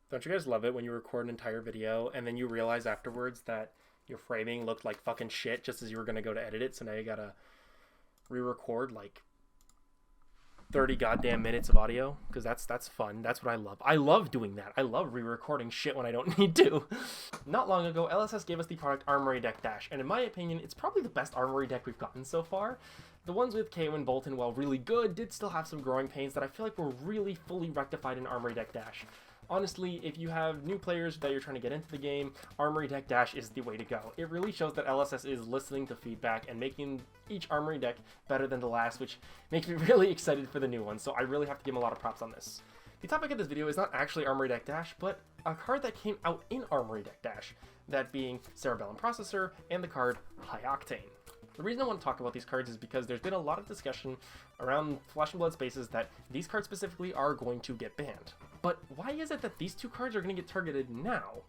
Don't you guys love it when you record an entire video and then you realize afterwards that your framing looked like fucking shit just as you were going to go to edit it, so now you gotta re-record like 30 goddamn minutes of audio? Because that's fun. That's what I love. I love doing that. I love re-recording shit when I don't need to. Not long ago, LSS gave us the product Armory Deck Dash, and in my opinion, it's probably the best Armory deck we've gotten so far. The ones with KO and Bolton, while really good, did still have some growing pains that I feel like were really fully rectified in Armory Deck Dash. Honestly, if you have new players that you're trying to get into the game, Armory Deck Dash is the way to go. It really shows that LSS is listening to feedback and making each Armory deck better than the last, which makes me really excited for the new one, so I really have to give them a lot of props on this. The topic of this video is not actually Armory Deck Dash, but a card that came out in Armory Deck Dash, that being Cerebellum Processor and the card High Octane. The reason I want to talk about these cards is because there's been a lot of discussion around Flesh and Blood spaces that these cards specifically are going to get banned. But why is it that these two cards are going to get targeted now?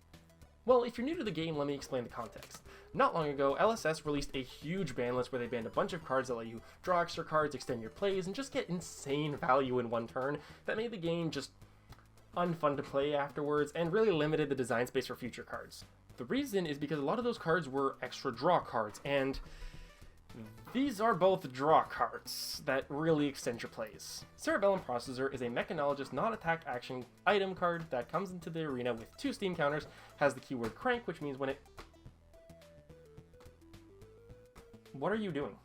Well, if you're new to the game, let me explain the context. Not long ago, LSS released a huge ban list where they banned a bunch of cards that let you draw extra cards, extend your plays, and just get insane value in one turn that made the game just unfun to play afterwards and really limited the design space for future cards. The reason is because a lot of those cards were extra draw cards, and these are both draw cards that really extend your plays. Cerebellum Processor is a Mechanologist non-attack action item card that comes into the arena with 2 steam counters, has the keyword crank, which means when it... What are you doing?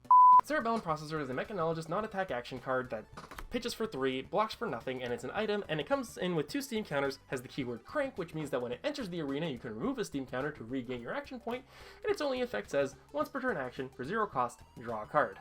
Cerebellum Processor is a Mechanologist non-attack action card that pitches for 3, blocks for nothing, and it's an item, and it comes in with 2 steam counters, has the keyword crank, which means that when it enters the arena, you can remove a steam counter to regain your action point, and its only effect says, once per turn action, for 0 cost, draw a card.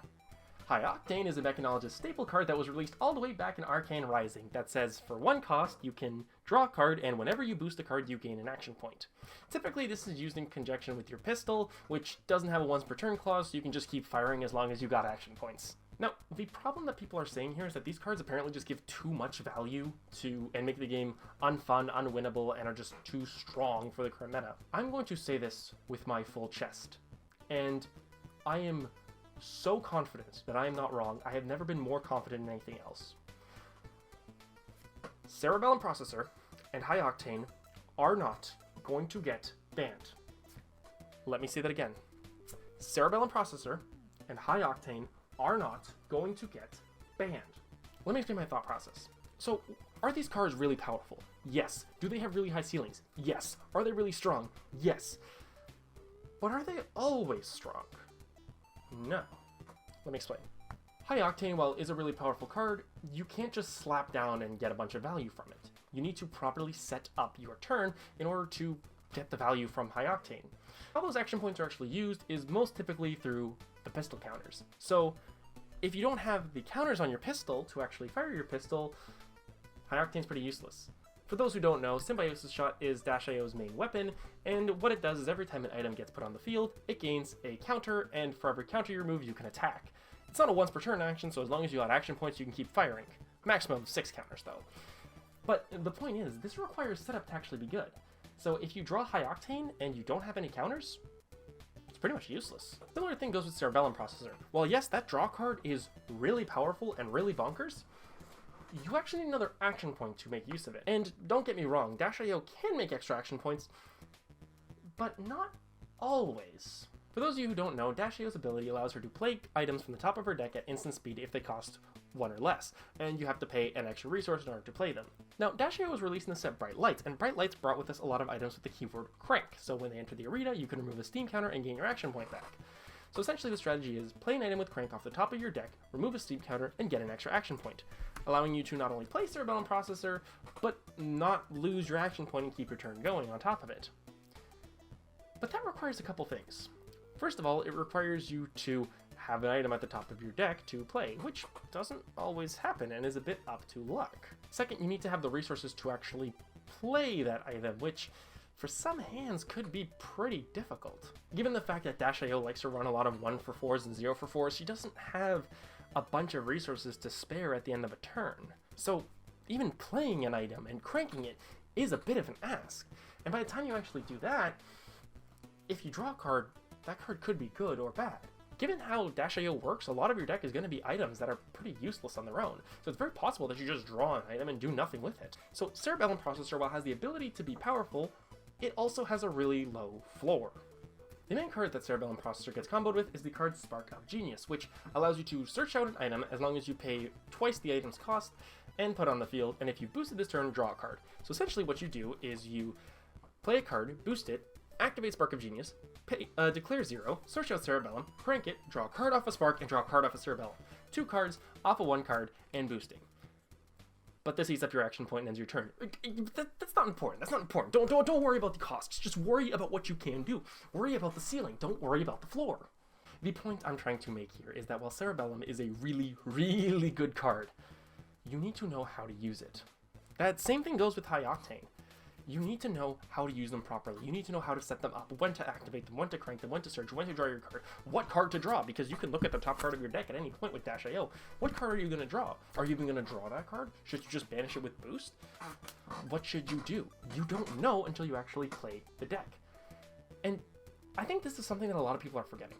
High Octane is a Mechanologist staple card that was released all the way back in Arcane Rising that says, for 1 cost, you can draw a card, and whenever you boost a card, you gain an action point. Typically, this is used in conjunction with your pistol, which doesn't have a once per turn clause, so you can just keep firing as long as you got action points. Now, the problem that people are saying here is that these cards apparently just give too much value to and make the game unfun, unwinnable, and are just too strong for the current meta. I'm going to say this with my full chest, and I am so confident that I am not wrong. I have never been more confident in anything else. Cerebellum Processor and High Octane are not going to get banned. Let me say that again. Cerebellum Processor and High Octane are not going to get banned. Let me explain my thought process. So, are these cards really powerful? Yes. Do they have really high ceilings? Yes. Are they really strong? Yes. But are they always strong? No. Let me explain. High Octane, while is a really powerful card, you can't just slap down and get a bunch of value from it. You need to properly set up your turn in order to get the value from High Octane. How those action points are actually used is most typically through the pistol counters. So, if you don't have the counters on your pistol to actually fire your pistol, High Octane's pretty useless. For those who don't know, Symbiosis Shot is Dash.io's main weapon, and what it does is every time an item gets put on the field, it gains a counter, and for every counter you remove, you can attack. It's not a once per turn action, so as long as you got action points, you can keep firing. Maximum of 6 counters, though. But the point is, this requires setup to actually be good. So if you draw High Octane and you don't have any counters, it's pretty much useless. Similar thing goes with Cerebellum Processor. While yes, that draw card is really powerful and really bonkers, you actually need another action point to make use of it. And don't get me wrong, Dash.io can make extra action points, but not always. For those of you who don't know, Dash.io's ability allows her to play items from the top of her deck at instant speed if they cost 1 or less, and you have to pay an extra resource in order to play them. Now, Dash.io was released in the set Bright Lights, and Bright Lights brought with us a lot of items with the keyword crank, so when they enter the arena, you can remove a steam counter and gain your action point back. So essentially the strategy is play an item with crank off the top of your deck, remove a steam counter, and get an extra action point, allowing you to not only play Cerebellum Processor, but not lose your action point and keep your turn going on top of it. But that requires a couple things. First of all, it requires you to have an item at the top of your deck to play, which doesn't always happen and is a bit up to luck. Second, you need to have the resources to actually play that item, which for some hands could be pretty difficult. Given the fact that Dash.io likes to run a lot of 1-for-4s and 0-for-4s, she doesn't have a bunch of resources to spare at the end of a turn. So even playing an item and cranking it is a bit of an ask. And by the time you actually do that, if you draw a card, that card could be good or bad. given how Dash AO works, a lot of your deck is going to be items that are pretty useless on their own. So it's very possible that you just draw an item and do nothing with it. So Cerebellum Processor, while it has the ability to be powerful, it also has a really low floor. The main card that Cerebellum Processor gets comboed with is the card Spark of Genius, which allows you to search out an item as long as you pay twice the item's cost and put it on the field, and if you boost it this turn, draw a card. So essentially what you do is you play a card, boost it, activate Spark of Genius, declare 0, search out Cerebellum, crank it, draw a card off a Spark, and draw a card off a Cerebellum. 2 cards off of 1 card, and boosting. But this eats up your action point and ends your turn. That's not important. That's not important. Don't worry about the costs. Just worry about what you can do. Worry about the ceiling. Don't worry about the floor. The point I'm trying to make here is that while Cerebellum is a really, really good card, you need to know how to use it. That same thing goes with High Octane. You need to know how to use them properly. You need to know how to set them up, when to activate them, when to crank them, when to search, when to draw your card, what card to draw, because you can look at the top card of your deck at any point with Dash AO. What card are you going to draw? Are you even going to draw that card? Should you just banish it with boost? What should you do? You don't know until you actually play the deck. And I think this is something that a lot of people are forgetting.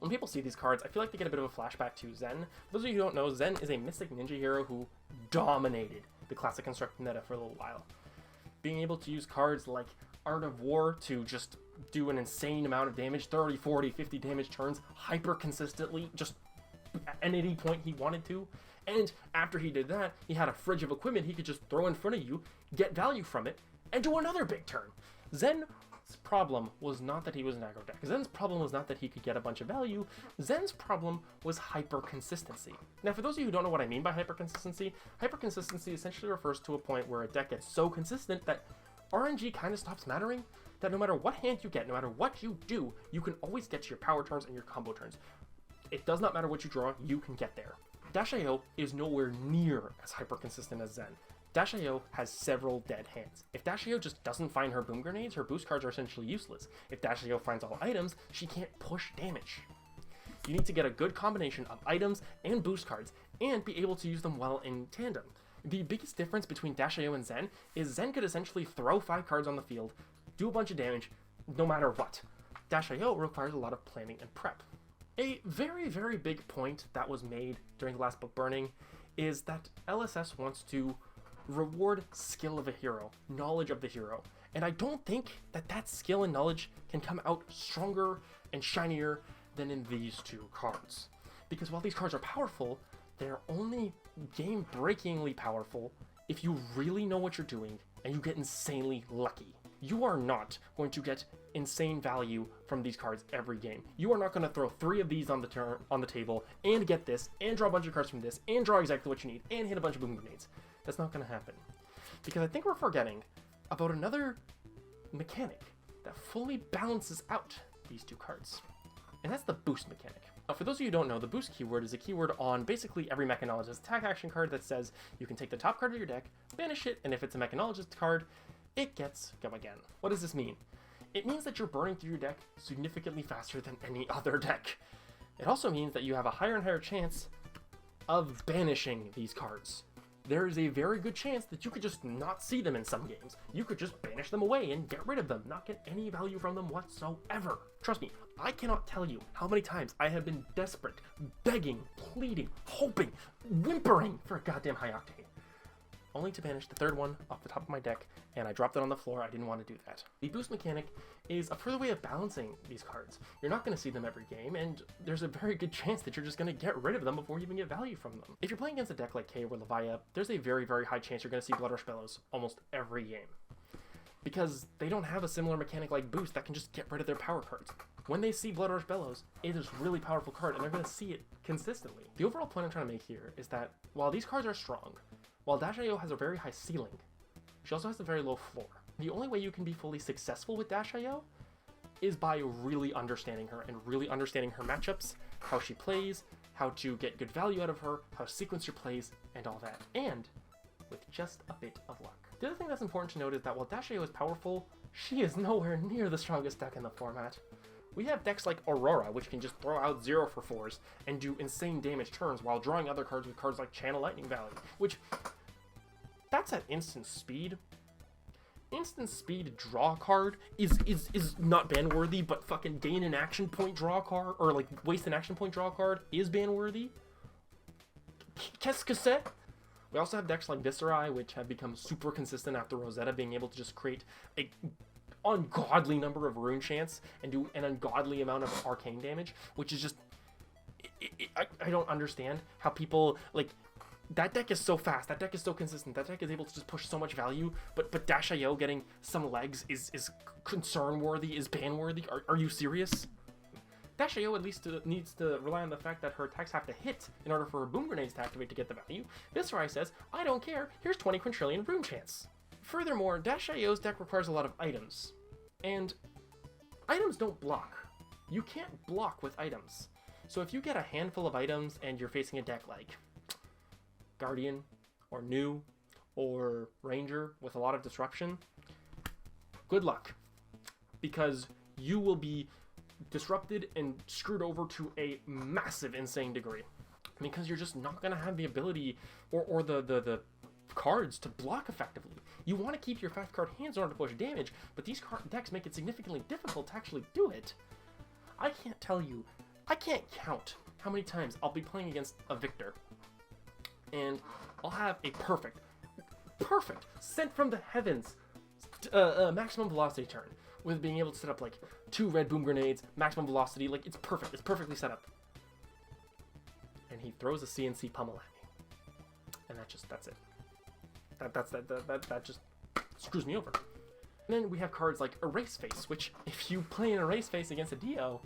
When people see these cards, I feel like they get a bit of a flashback to Zen. For those of you who don't know, Zen is a Mystic Ninja hero who dominated the Classic Construct meta for a little while. Being able to use cards like Art of War to just do an insane amount of damage, 30, 40, 50 damage turns, hyper consistently, just at any point he wanted to. And after he did that, he had a fridge of equipment he could just throw in front of you, get value from it, and do another big turn. Zen's problem was not that he was an aggro deck. Zen's problem was not that he could get a bunch of value. Zen's problem was hyper consistency. Now, for those of you who don't know what I mean by hyper consistency essentially refers to a point where a deck gets so consistent that RNG kind of stops mattering, that no matter what hand you get, no matter what you do, you can always get to your power turns and your combo turns. It does not matter what you draw, you can get there. Dash AO is nowhere near as hyper consistent as Zen. Dash AO has several dead hands. If Dash AO just doesn't find her boom grenades, her boost cards are essentially useless. If Dash AO finds all items, she can't push damage. You need to get a good combination of items and boost cards, and be able to use them well in tandem. The biggest difference between Dash AO and Zen is Zen could essentially throw 5 cards on the field, do a bunch of damage, no matter what. Dash AO requires a lot of planning and prep. A very, very big point that was made during the last book burning is that LSS wants to reward skill of a hero, knowledge of the hero. And I don't think that that skill and knowledge can come out stronger and shinier than in these 2 cards. Because while these cards are powerful, they're only game-breakingly powerful if you really know what you're doing and you get insanely lucky. You are not going to get insane value from these cards every game. You are not going to throw 3 of these on the table and get this, and draw a bunch of cards from this, and draw exactly what you need, and hit a bunch of boom grenades. That's not going to happen. Because I think we're forgetting about another mechanic that fully balances out these 2 cards. And that's the boost mechanic. Now, for those of you who don't know, the boost keyword is a keyword on basically every Mechanologist attack action card that says you can take the top card of your deck, banish it, and if it's a Mechanologist card, it gets go again. What does this mean? It means that you're burning through your deck significantly faster than any other deck. It also means that you have a higher and higher chance of banishing these cards. There is a very good chance that you could just not see them in some games. You could just banish them away and get rid of them, not get any value from them whatsoever. Trust me, I cannot tell you how many times I have been desperate, begging, pleading, hoping, whimpering for a goddamn High Octane, only to banish the 3rd one off the top of my deck, and I dropped it on the floor. I didn't want to do that. The boost mechanic is a further way of balancing these cards. You're not going to see them every game, and there's a very good chance that you're just going to get rid of them before you even get value from them. If you're playing against a deck like K or Levia, there's a very, very high chance you're going to see Blood Rush Bellows almost every game, because they don't have a similar mechanic like boost that can just get rid of their power cards. When they see Blood Rush Bellows, it is a really powerful card, and they're going to see it consistently. The overall point I'm trying to make here is that while these cards are strong, while Dash AO has a very high ceiling, she also has a very low floor. The only way you can be fully successful with Dash AO is by really understanding her and really understanding her matchups, how she plays, how to get good value out of her, how to sequence your plays, and all that. And with just a bit of luck. The other thing that's important to note is that while Dash AO is powerful, she is nowhere near the strongest deck in the format. We have decks like Aurora, which can just throw out 0 for 4s and do insane damage turns while drawing other cards with cards like Channel Lightning Valley, which, that's at instant speed. instant speed draw card is not ban worthy, but fucking gain an action point draw card, or like waste an action point draw card is ban worthy. Qu'est-ce que c'est? We also have decks like Viscerai, which have become super consistent after Rosetta being able to just create a ungodly number of rune chants and do an ungodly amount of arcane damage, which is just I don't understand how people like. That deck is so fast, that deck is so consistent, that deck is able to just push so much value, but Dash.io getting some legs is concern-worthy, is ban-worthy? Are you serious? Dash.io at least needs to rely on the fact that her attacks have to hit in order for her boom grenades to activate to get the value. Viscerai says, I don't care, here's 20 quintillion rune chance. Furthermore, Dash.io's deck requires a lot of items, and items don't block. You can't block with items. So if you get a handful of items and you're facing a deck like Guardian, or New, or Ranger with a lot of disruption, good luck. Because you will be disrupted and screwed over to a massive, insane degree. Because you're just not going to have the ability or the cards to block effectively. You want to keep your 5-card hands in order to push damage, but these decks make it significantly difficult to actually do it. I can't count how many times I'll be playing against a Victor and I'll have a perfect, sent from the heavens, maximum velocity turn, with being able to set up like 2 red boom grenades, maximum velocity, like it's perfect, it's perfectly set up. And he throws a CNC pummel at me. And that's it. That just screws me over. And then we have cards like Erase Face, which if you play an Erase Face against a Dio,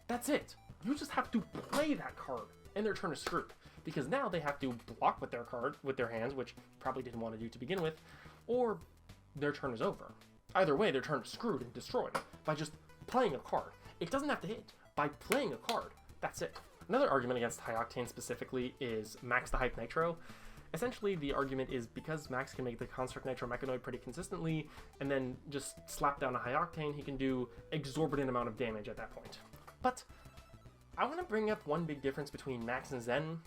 that's it. You just have to play that card, and their turn is screwed. Because now they have to block with their hands, which probably didn't want to do to begin with, or their turn is over. Either way, their turn is screwed and destroyed by just playing a card. It doesn't have to hit. By playing a card, that's it. Another argument against High Octane specifically is Maxx the Hype Nitro. Essentially, the argument is because Maxx can make the Construct Nitro Mechanoid pretty consistently, and then just slap down a High Octane, he can do exorbitant amount of damage at that point. But I want to bring up one big difference between Maxx and Zen.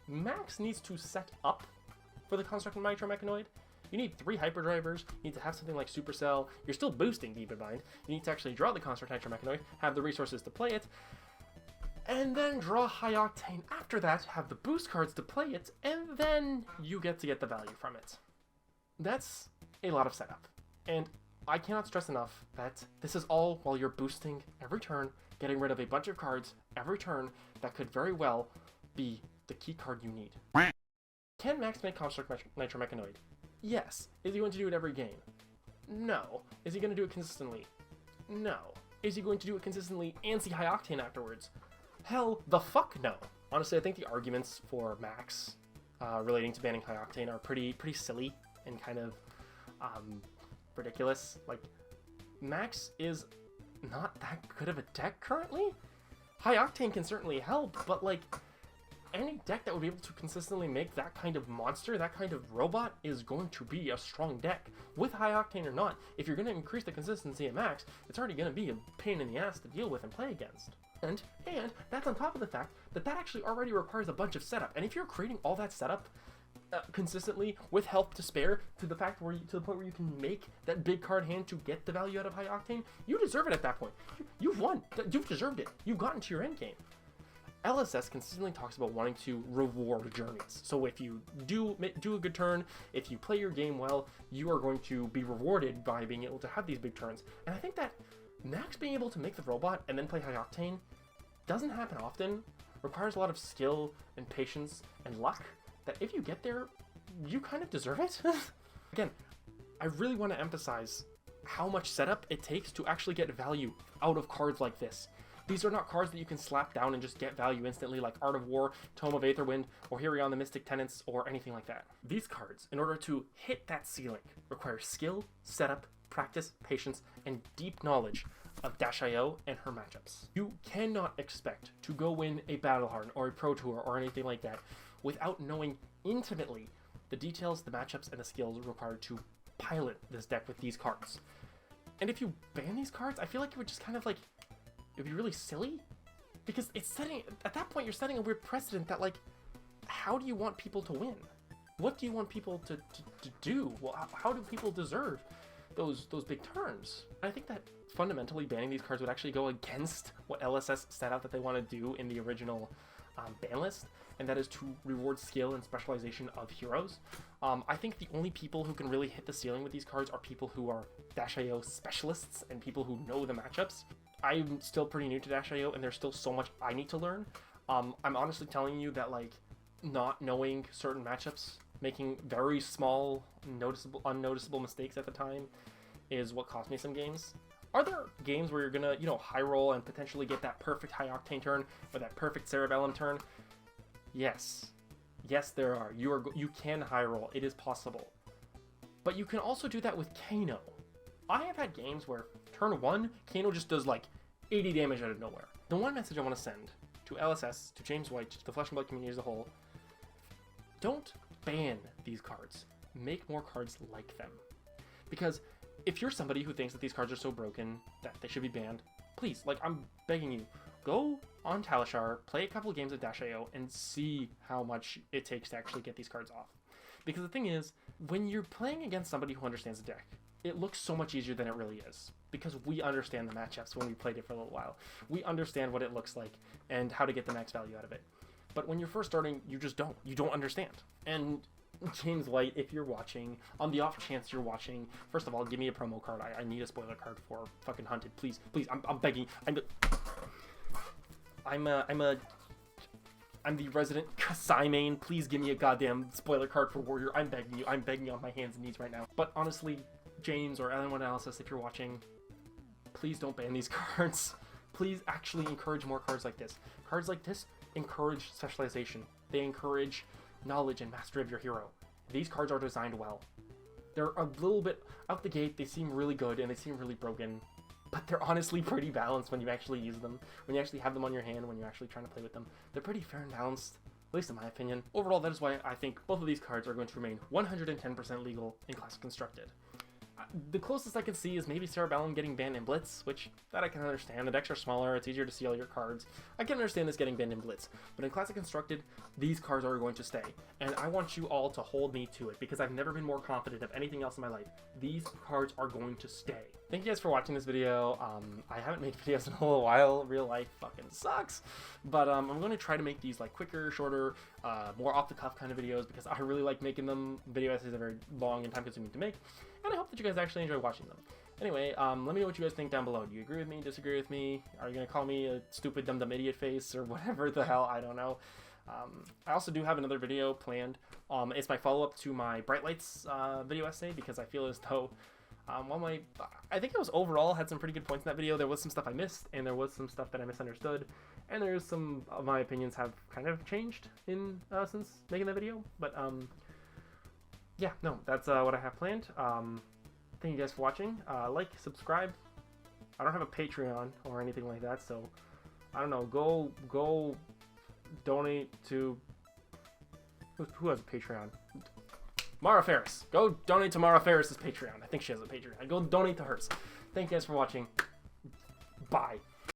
Maxx needs to set up for the Construct Nitro Mechanoid. You need 3 hyperdrivers, you need to have something like Supercell, you're still boosting, keep in mind. You need to actually draw the Construct Nitro Mechanoid, have the resources to play it, and then draw High Octane after that, have the boost cards to play it, and then you get to get the value from it. That's a lot of setup. And I cannot stress enough that this is all while you're boosting every turn, getting rid of a bunch of cards every turn that could very well be the key card you need. Can Maxx make Construct Nitro Mechanoid? Yes. Is he going to do it every game? No. Is he going to do it consistently? No. Is he going to do it consistently and see High Octane afterwards? Hell the fuck no. Honestly, I think the arguments for Maxx relating to banning High Octane are pretty silly and kind of ridiculous. Like, Maxx is not that good of a deck currently. High Octane can certainly help, but like, any deck that would be able to consistently make that kind of monster, that kind of robot, is going to be a strong deck. With High Octane or not, if you're going to increase the consistency of Maxx, it's already going to be a pain in the ass to deal with and play against. And that's on top of the fact that actually already requires a bunch of setup. And if you're creating all that setup consistently with health to spare to the point where you can make that big card hand to get the value out of High Octane, you deserve it at that point. You've won. You've deserved it. You've gotten to your end game. LSS consistently talks about wanting to reward journeys. So if you do a good turn, if you play your game well, you are going to be rewarded by being able to have these big turns. And I think that Maxx being able to make the robot and then play High Octane doesn't happen often, requires a lot of skill and patience and luck, that if you get there, you kind of deserve it. Again, I really want to emphasize how much setup it takes to actually get value out of cards like this. These are not cards that you can slap down and just get value instantly, like Art of War, Tome of Aetherwind, or Hirion the Mystic Tenants, or anything like that. These cards, in order to hit that ceiling, require skill, setup, practice, patience, and deep knowledge of Dash.io and her matchups. You cannot expect to go win a Battlehard or a Pro Tour or anything like that without knowing intimately the details, the matchups, and the skills required to pilot this deck with these cards. And if you ban these cards, I feel like it would just kind of like, it'd be really silly, because it's setting, at that point you're setting a weird precedent that, like, how do you want people to win? What do you want people to do? Well, how do people deserve? those big turns. And I think that fundamentally banning these cards would actually go against what LSS set out that they want to do in the original ban list, and that is to reward skill and specialization of heroes. I think the only people who can really hit the ceiling with these cards are people who are Dash.io specialists and people who know the matchups. I'm still pretty new to Dash.io, and there's still so much I need to learn. I'm honestly telling you that, like, not knowing certain matchups, making very small, unnoticeable mistakes at the time is what cost me some games. Are there games where you're gonna, high roll and potentially get that perfect high octane turn or that perfect cerebellum turn? Yes. Yes, there are. You can high roll. It is possible. But you can also do that with Kano. I have had games where turn 1, Kano just does like 80 damage out of nowhere. The one message I want to send to LSS, to James White, to the Flesh and Blood community as a whole, don't ban these cards. Make more cards like them. Because if you're somebody who thinks that these cards are so broken that they should be banned, please, like, I'm begging you, go on Talishar, play a couple of games of Dash.io, and see how much it takes to actually get these cards off. Because the thing is, when you're playing against somebody who understands the deck, it looks so much easier than it really is. Because we understand the matchups when we played it for a little while. We understand what it looks like and how to get the max value out of it. But when you're first starting, you just don't. You don't understand. And James White, if you're watching, on the off chance you're watching, first of all, give me a promo card. I need a spoiler card for fucking Hunted. Please, please, I'm begging. I'm the resident Kasai main. Please give me a goddamn spoiler card for Warrior. I'm begging you. I'm begging on my hands and knees right now. But honestly, James or anyone else, if you're watching, please don't ban these cards. Please actually encourage more cards like this. Cards like this encourage specialization. They encourage knowledge and mastery of your hero. These cards are designed well. They're a little bit out the gate. They seem really good and they seem really broken, but they're honestly pretty balanced when you actually use them. When you actually have them on your hand, when you're actually trying to play with them, they're pretty fair and balanced, at least in my opinion. Overall, that is why I think both of these cards are going to remain 110% legal in Classic Constructed. The closest I can see is maybe Cerebellum getting banned in Blitz, which that I can understand. The decks are smaller, it's easier to see all your cards. I can understand this getting banned in Blitz, but in Classic Constructed, these cards are going to stay. And I want you all to hold me to it, because I've never been more confident of anything else in my life. These cards are going to stay. Thank you guys for watching this video. I haven't made videos in a little while. Real life fucking sucks. But I'm going to try to make these like quicker, shorter, more off-the-cuff kind of videos, because I really like making them. Video essays are very long and time-consuming to make. And I hope that you guys actually enjoy watching them. Anyway, let me know what you guys think down below. Do you agree with me, disagree with me? Are you going to call me a stupid dumb idiot face or whatever the hell? I don't know. I also do have another video planned. It's my follow-up to my Bright Lights video essay, because I feel as though I think it was overall had some pretty good points in that video. There was some stuff I missed, and there was some stuff that I misunderstood, and there's some of my opinions have kind of changed in since making that video. But yeah, no, that's what I have planned. Thank you guys for watching. Like, subscribe. I don't have a Patreon or anything like that, so I don't know. Go donate to who has a Patreon? Mara Ferris. Go donate to Mara Ferris's Patreon. I think she has a Patreon. Go donate to hers. Thank you guys for watching. Bye.